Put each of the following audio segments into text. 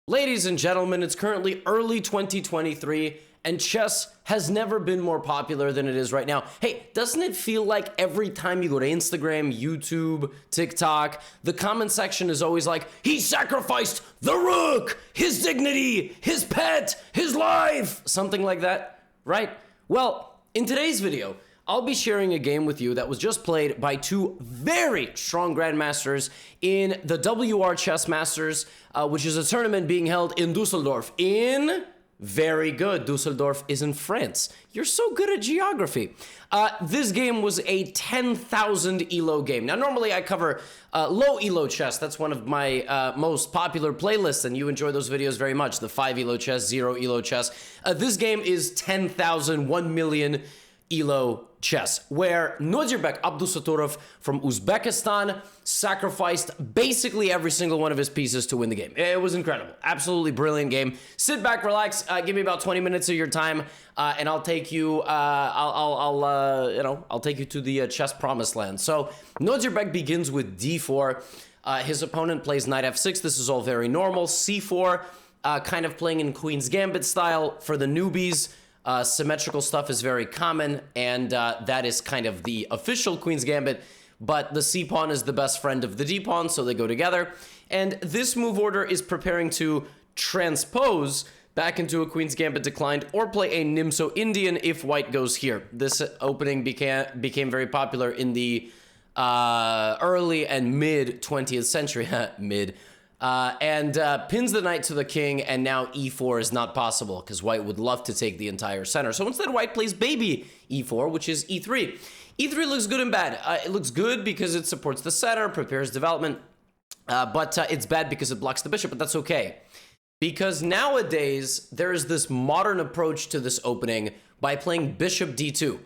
Ladies and gentlemen, it's currently early 2023, and chess has never been more popular than it is right now. Hey, doesn't it feel like every time you go to Instagram, YouTube, TikTok, the comment section is always like, he sacrificed the rook, his dignity, his pet, his life, something like that, right? Well, in today's video, I'll be sharing a game with you that was just played by two very strong grandmasters in the WR Chess Masters, which is a tournament being held in Dusseldorf. Very good. Dusseldorf is in France. You're so good at geography. This game was a 10,000 Elo game. Now, normally I cover low Elo chess. That's one of my most popular playlists, and you enjoy those videos very much. The 5 Elo chess, 0 Elo chess. This game is 10,000, 1 million Elo chess, where Nodirbek Abdusatorov from Uzbekistan sacrificed basically every single one of his pieces to win the game. It was incredible. Absolutely brilliant game. Sit back, relax, give me about 20 minutes of your time, and I'll take you, I'll take you to the chess promised land. So Nodirbek begins with d4. His opponent plays knight f6. This is all very normal. c4, kind of playing in Queen's Gambit style for the newbies. Symmetrical stuff is very common, and that is kind of the official Queen's Gambit, but the c-pawn is the best friend of the d-pawn, so they go together. And this move order is preparing to transpose back into a Queen's Gambit declined, or play a Nimzo Indian if white goes here. This opening became very popular in the early and mid 20th century, pins the knight to the king, and now e4 is not possible because white would love to take the entire center. So instead, white plays baby e4, which is e3. E3 looks good and bad. It looks good because it supports the center, prepares development, but it's bad because it blocks the bishop, but that's okay. Because nowadays, there is this modern approach to this opening by playing bishop d2.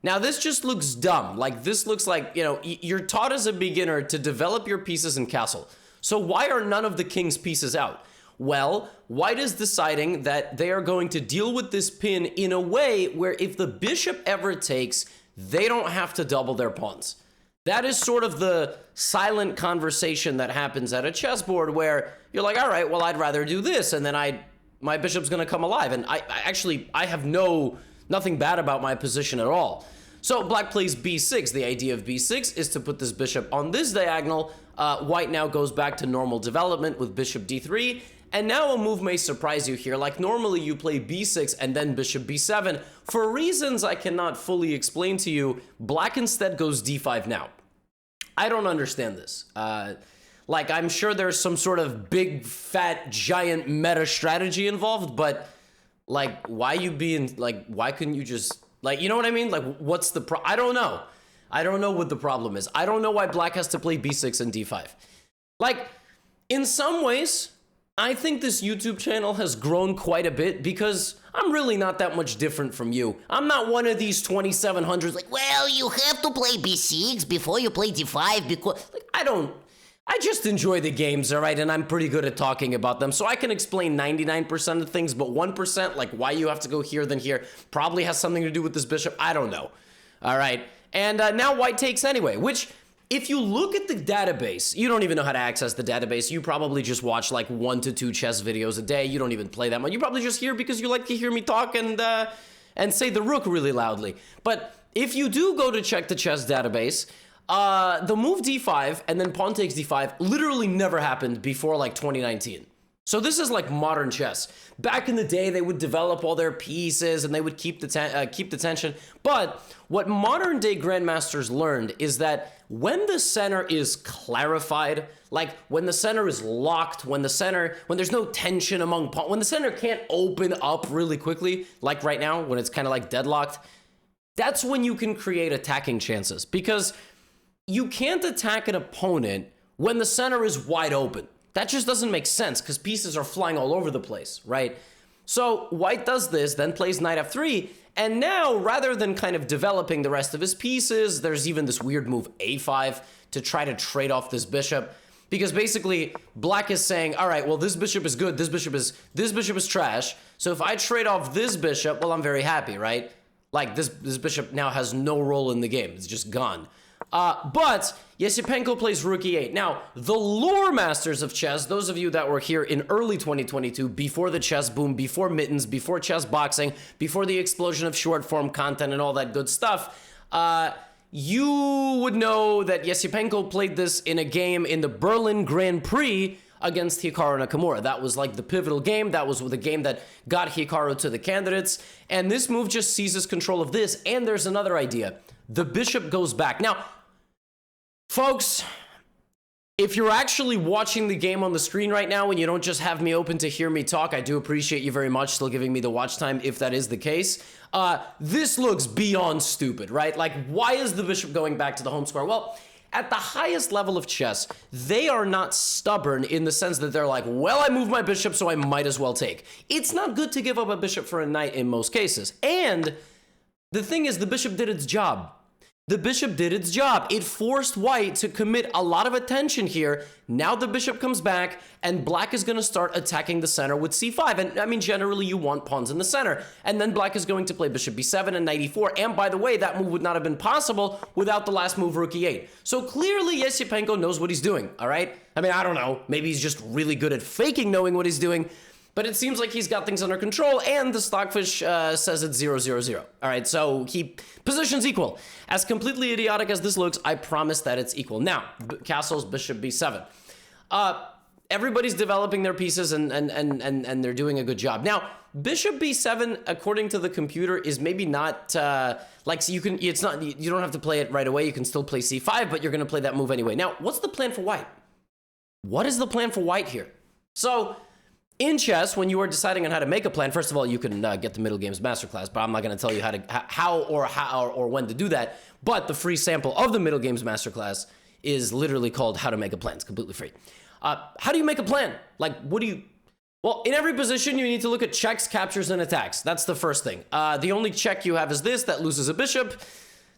Now, this just looks dumb. Like, this looks like, you know, you're taught as a beginner to develop your pieces in castle. So why are none of the king's pieces out? Well, white is deciding that they are going to deal with this pin in a way where if the bishop ever takes, they don't have to double their pawns. That is sort of the silent conversation that happens at a chessboard where you're like, all right, well, I'd rather do this, and then my bishop's going to come alive. And I have nothing bad about my position at all. So black plays b6. The idea of b6 is to put this bishop on this diagonal. White now goes back to normal development with bishop d3. And now a move may surprise you here. Like normally you play b6 and then bishop b7. For reasons I cannot fully explain to you, black instead goes d5 now. I don't understand this. Like I'm sure there's some sort of big, fat, giant meta strategy involved, but like why couldn't you just... Like, you know what I mean? Like, what's the I don't know. I don't know what the problem is. I don't know why black has to play b6 and d5. Like, in some ways, I think this YouTube channel has grown quite a bit because I'm really not that much different from you. I'm not one of these 2700s like, well, you have to play b6 before you play d5 because... Like, I just enjoy the games, all right, and I'm pretty good at talking about them, so I can explain 99% of things, but 1%, like why you have to go here then here, probably has something to do with this bishop. I don't know, all right? And now white takes anyway, which, if you look at the database, you don't even know how to access the database. You probably just watch like 1 to 2 chess videos a day. You don't even play that much. You probably just hear because you like to hear me talk and say the rook really loudly. But if you do go to check the chess database, the move d5 and then pawn takes d5 literally never happened before like 2019. So this is like modern chess. Back in the day, they would develop all their pieces and they would keep the tension. But what modern day grandmasters learned is that when the center is clarified, like when the center is locked, when there's no tension among pawns, when the center can't open up really quickly, like right now when it's kind of like deadlocked, that's when you can create attacking chances, because you can't attack an opponent when the center is wide open. That just doesn't make sense because pieces are flying all over the place, right? So white does this, then plays knight f3, and now rather than kind of developing the rest of his pieces, there's even this weird move a5 to try to trade off this bishop, because basically black is saying, all right, well, this bishop is good, this bishop is trash, so if I trade off this bishop, well, I'm very happy, right? Like this bishop now has no role in the game, it's just gone. But Yesipenko plays rook e8. Now, the lore masters of chess, those of you that were here in early 2022, before the chess boom, before mittens, before chess boxing, before the explosion of short form content and all that good stuff, you would know that Yesipenko played this in a game in the Berlin Grand Prix against Hikaru Nakamura. That was like the pivotal game. That was the game that got Hikaru to the candidates. And this move just seizes control of this. And there's another idea. The bishop goes back. Now, folks, if you're actually watching the game on the screen right now and you don't just have me open to hear me talk, I do appreciate you very much still giving me the watch time if that is the case. This looks beyond stupid, right? Like, why is the bishop going back to the home square? Well, at the highest level of chess, they are not stubborn in the sense that they're like, well, I moved my bishop, so I might as well take. It's not good to give up a bishop for a knight in most cases. And the thing is, the bishop did its job. The bishop did its job. It forced white to commit a lot of attention here. Now the bishop comes back, and black is going to start attacking the center with c5. And I mean, generally, you want pawns in the center. And then black is going to play bishop b7 and knight e4. And by the way, that move would not have been possible without the last move, rook e8. So clearly, Yesipenko knows what he's doing, all right? I mean, I don't know. Maybe he's just really good at faking knowing what he's doing. But it seems like he's got things under control, and the Stockfish says it's 0-0-0. All right, so position's equal. As completely idiotic as this looks, I promise that it's equal. Now, castles, bishop b7. Everybody's developing their pieces, and they're doing a good job. Now, bishop b7, according to the computer, is maybe not like, so you don't have to play it right away. You can still play c5, but you're going to play that move anyway. Now, what's the plan for white? What is the plan for white here? So, in chess, when you are deciding on how to make a plan, first of all, you can get the Middle Games Masterclass, but I'm not going to tell you how or when to do that. But the free sample of the Middle Games Masterclass is literally called How to Make a Plan. It's completely free. How do you make a plan? Like, well, in every position, you need to look at checks, captures, and attacks. That's the first thing. The only check you have is this, that loses a bishop.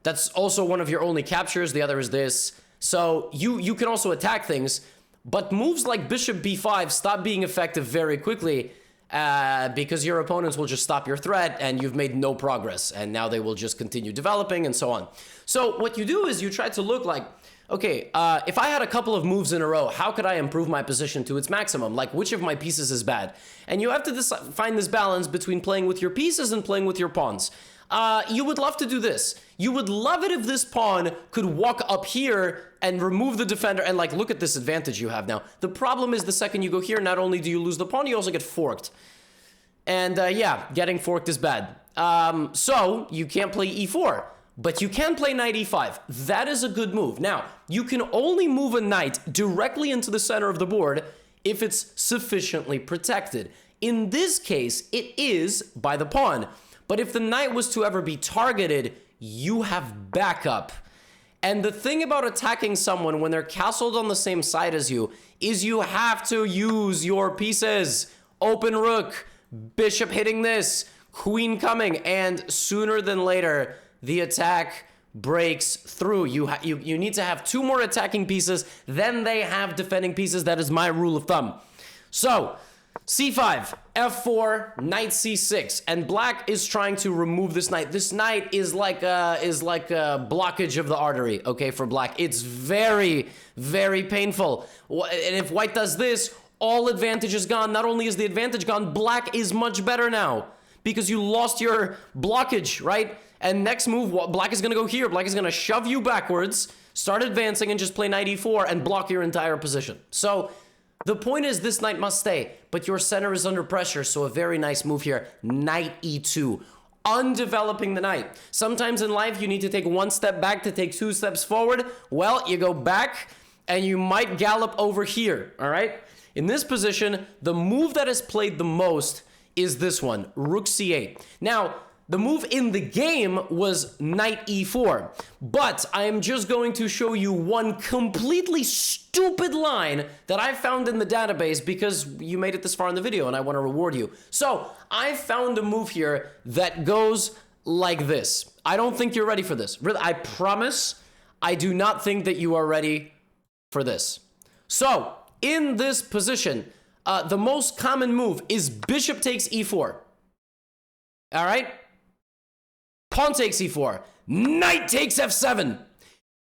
That's also one of your only captures. The other is this. So you can also attack things. But moves like bishop b5 stop being effective very quickly because your opponents will just stop your threat and you've made no progress. And now they will just continue developing and so on. So what you do is you try to look like, okay, if I had a couple of moves in a row, how could I improve my position to its maximum? Like, which of my pieces is bad? And you have to find this balance between playing with your pieces and playing with your pawns. You would love to do this. You would love it if this pawn could walk up here and remove the defender and, like, look at this advantage you have now. The problem is the second you go here, not only do you lose the pawn, you also get forked. And yeah, getting forked is bad. So you can't play e4, but you can play knight e5. That is a good move. Now, you can only move a knight directly into the center of the board if it's sufficiently protected. In this case, it is by the pawn. But if the knight was to ever be targeted, you have backup. And the thing about attacking someone when they're castled on the same side as you is you have to use your pieces. Open rook, bishop hitting this, queen coming, and sooner than later, the attack breaks through. You need to have two more attacking pieces, then they have defending pieces. That is my rule of thumb. So, c5, f4, knight c6, and black is trying to remove this knight. This knight is like a blockage of the artery, okay, for black. It's very, very painful. And if white does this, all advantage is gone. Not only is the advantage gone, black is much better now because you lost your blockage, right? And next move, black is going to go here. Black is going to shove you backwards, start advancing, and just play knight e4 and block your entire position. So the point is this knight must stay, but your center is under pressure, so a very nice move here, knight e2. Undeveloping the knight. Sometimes in life, you need to take one step back to take two steps forward. Well, you go back, and you might gallop over here, all right? In this position, the move that is played the most is this one, rook c8. Now, the move in the game was knight e4, but I am just going to show you one completely stupid line that I found in the database because you made it this far in the video and I want to reward you. So I found a move here that goes like this. I don't think you're ready for this. Really, I promise I do not think that you are ready for this. So in this position, the most common move is bishop takes e4. All right? Pawn takes e4. Knight takes f7.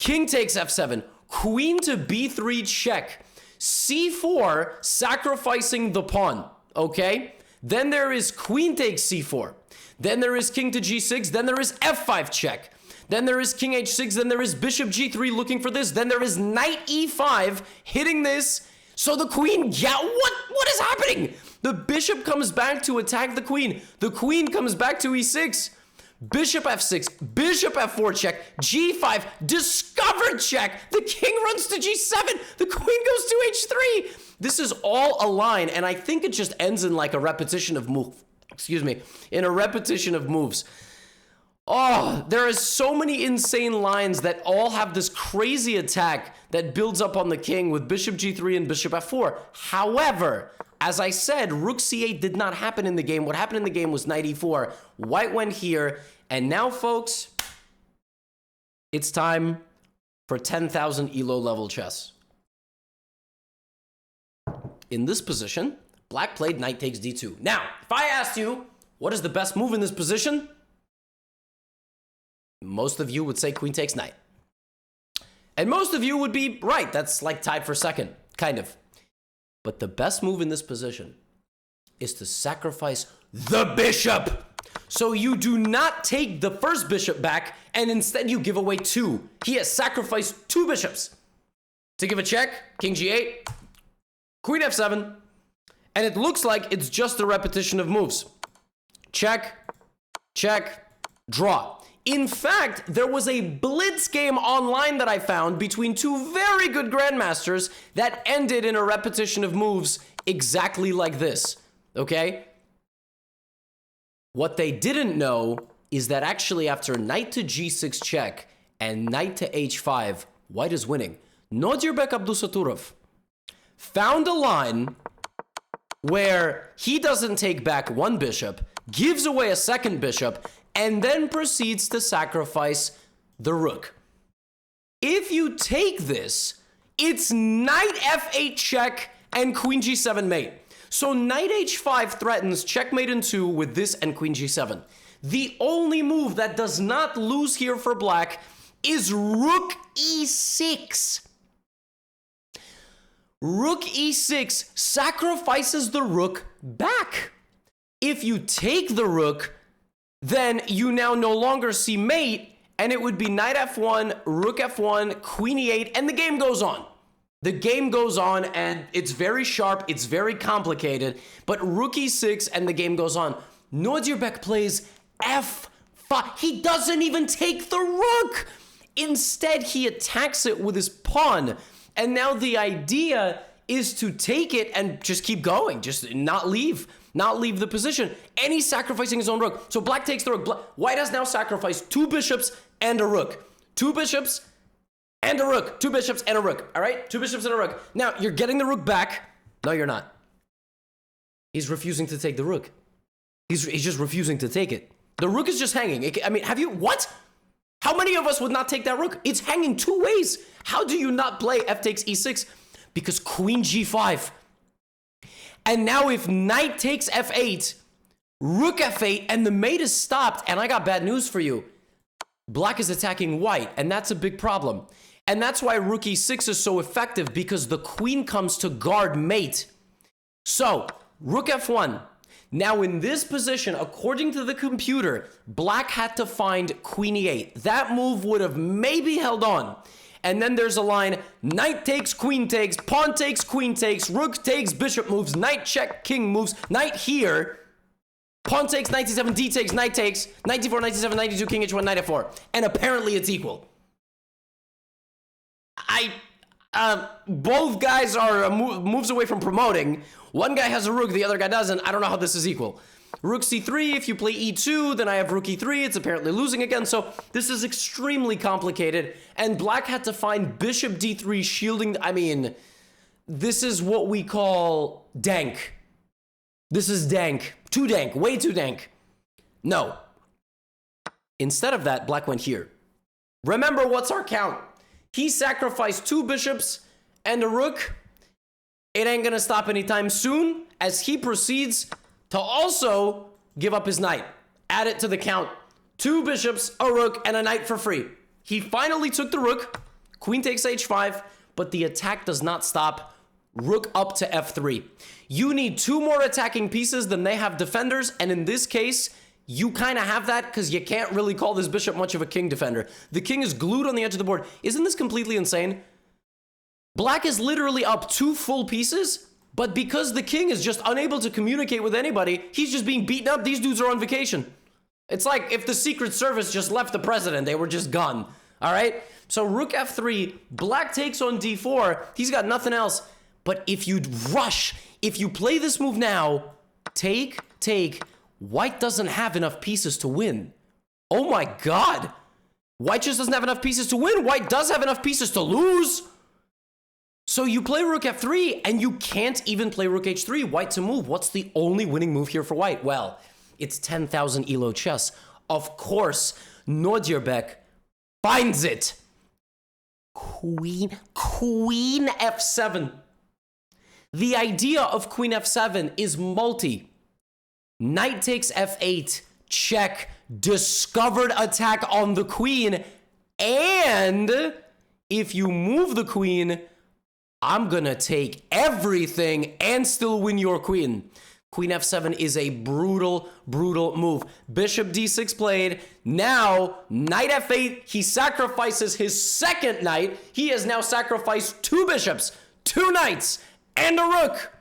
King takes f7. Queen to b3 check. c4, sacrificing the pawn, okay? Then there is queen takes c4. Then there is king to g6. Then there is f5 check. Then there is king h6. Then there is bishop g3 looking for this. Then there is knight e5 hitting this. So the queen, yeah, what is happening? The bishop comes back to attack the queen. The queen comes back to e6. Bishop f6, bishop f4 check, g5, discovered check. The king runs to g7. The queen goes to h3. This is all a line, and I think it just ends in like a repetition of in a repetition of moves. Oh, there are so many insane lines that all have this crazy attack that builds up on the king with bishop g3 and bishop f4. However, as I said, rook c8 did not happen in the game. What happened in the game was knight e4. White went here, and now, folks, it's time for 10,000 Elo level chess. In this position, black played knight takes d2. Now, if I asked you, what is the best move in this position? Most of you would say queen takes knight. And most of you would be right. That's like tied for second, kind of. But the best move in this position is to sacrifice the bishop. So you do not take the first bishop back, and instead you give away two. He has sacrificed two bishops. To give a check, king g8, queen f7, and it looks like it's just a repetition of moves. Check, check, draw. In fact, there was a blitz game online that I found between two very good grandmasters that ended in a repetition of moves exactly like this, okay? What they didn't know is that actually after knight to g6 check and knight to h5, white is winning. Nodirbek Abdusaturov found a line where he doesn't take back one bishop, gives away a second bishop, and then proceeds to sacrifice the rook. If you take this, it's knight f8 check and queen g7 mate. So knight h5 threatens checkmate in 2 with this and queen g7. The only move that does not lose here for black is rook e6. Rook e6 sacrifices the rook back. If you take the rook, then you now no longer see mate, and it would be knight f1, rook f1, queen e8, and the game goes on. The game goes on, and it's very sharp, it's very complicated, but rook e6, and the game goes on. Nodirbek plays f5. He doesn't even take the rook. Instead, he attacks it with his pawn, and now the idea is to take it and just keep going, just not leave the position, and he's sacrificing his own rook. So black takes the rook. White has now sacrificed two bishops and a rook. Two bishops and a rook. Two bishops and a rook. All right? Two bishops and a rook. Now, you're getting the rook back. No, you're not. He's refusing to take the rook. He's just refusing to take it. The rook is just hanging. I mean, what? How many of us would not take that rook? It's hanging two ways. How do you not play f takes e6? Because queen g5. And now if knight takes f8, rook f8, and the mate is stopped, and I got bad news for you. Black is attacking white, and that's a big problem. And that's why rook e6 is so effective, because the queen comes to guard mate. So, rook f1. Now in this position, according to the computer, black had to find queen e8. That move would have maybe held on. And then there's a line, knight takes, queen takes, pawn takes, queen takes, rook takes, bishop moves, knight check, king moves, knight here, pawn takes, knight c7, d takes, knight takes, knight d4, knight c7, knight d2, king h1, knight f4. And apparently it's equal. Both guys are moves away from promoting. One guy has a rook, the other guy doesn't. I don't know how this is equal. Rook c3, if you play e2, then I have rook e3. It's apparently losing again, so this is extremely complicated. And black had to find bishop d3 shielding. I mean, this is what we call dank. This is dank. Too dank. Way too dank. No. Instead of that, black went here. Remember, what's our count? He sacrificed two bishops and a rook. It ain't gonna stop anytime soon, as he proceeds to also give up his knight. Add it to the count. Two bishops, a rook, and a knight for free. He finally took the rook. Queen takes h5, but the attack does not stop. Rook up to f3. You need 2 more attacking pieces than they have defenders, and in this case, you kind of have that because you can't really call this bishop much of a king defender. The king is glued on the edge of the board. Isn't this completely insane? Black is literally up 2 full pieces, but because the king is just unable to communicate with anybody, he's just being beaten up. These dudes are on vacation. It's like if the Secret Service just left the president, they were just gone. All right? So rook f3, black takes on d4. He's got nothing else. But if you rush, if you play this move now, take, white doesn't have enough pieces to win. Oh my God. White just doesn't have enough pieces to win. White does have enough pieces to lose. So you play rook f3, and you can't even play rook h3. White to move. What's the only winning move here for white? Well, it's 10,000 Elo chess. Of course, Nodirbek finds it. Queen f7. The idea of queen f7 is multi. Knight takes f8, check, discovered attack on the queen, and if you move the queen, I'm gonna take everything and still win your queen. Queen f7 is a brutal move. Bishop d6 played. Now, knight f8, he sacrifices his second knight. He has now sacrificed 2 bishops, 2 knights, and a rook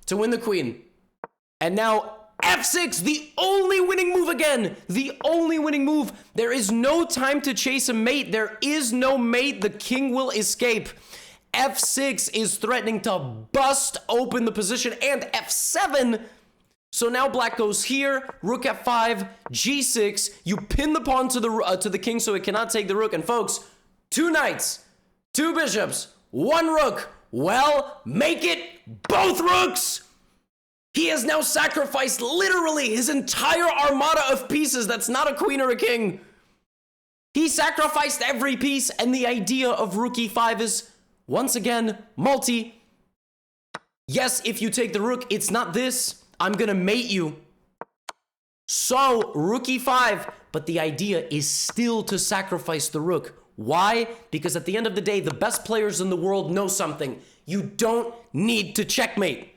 to win the queen. And now f6, the only winning move again. The only winning move. There is no time to chase a mate. There is no mate. The king will escape. f6 is threatening to bust open the position, and f7. So now black goes here, rook f5, g6. You pin the pawn to the king so it cannot take the rook. And folks, 2 knights, 2 bishops, 1 rook. Well, make it both rooks. He has now sacrificed literally his entire armada of pieces. That's not a queen or a king. He sacrificed every piece, and the idea of rook e5 is, once again, multi. Yes, if you take the rook, it's not this. I'm gonna mate you. So, rook e5, but the idea is still to sacrifice the rook. Why? Because at the end of the day, the best players in the world know something. You don't need to checkmate.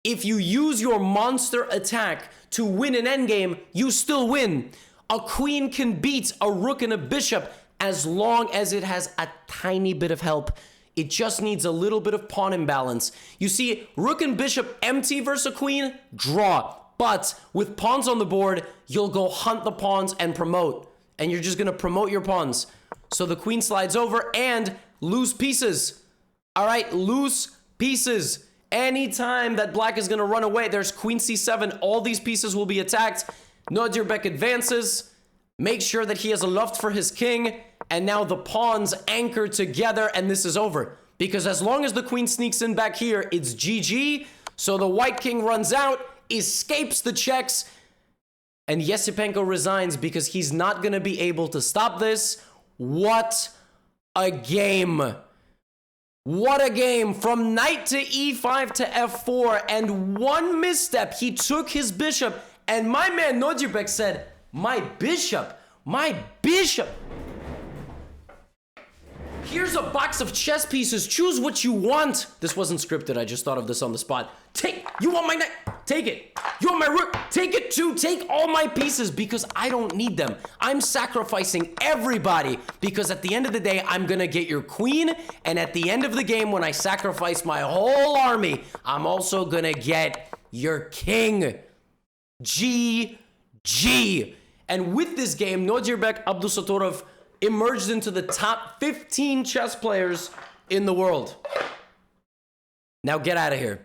If you use your monster attack to win an endgame, you still win. A queen can beat a rook and a bishop as long as it has a tiny bit of help. It just needs a little bit of pawn imbalance. You see, rook and bishop empty versus a queen, draw. But with pawns on the board, you'll go hunt the pawns and promote. And you're just gonna promote your pawns. So the queen slides over and lose pieces. All right, loose pieces. Anytime that black is gonna run away, there's queen c7, all these pieces will be attacked. Nodirbek advances, makes sure that he has a loft for his king, and now the pawns anchor together, and this is over. Because as long as the queen sneaks in back here, it's GG. So the white king runs out, escapes the checks, and Yesipenko resigns because he's not gonna be able to stop this. What a game. What a game. From knight to e5 to f4, and one misstep, he took his bishop, and my man Nodirbek said, my bishop. Here's a box of chess pieces. Choose what you want. This wasn't scripted. I just thought of this on the spot. You want my knight? Take it. You want my rook? Take it too. Take all my pieces because I don't need them. I'm sacrificing everybody because at the end of the day, I'm going to get your queen. And at the end of the game, when I sacrifice my whole army, I'm also going to get your king. GG. And with this game, Nodirbek Abdusatorov emerged into the top 15 chess players in the world. Now get out of here.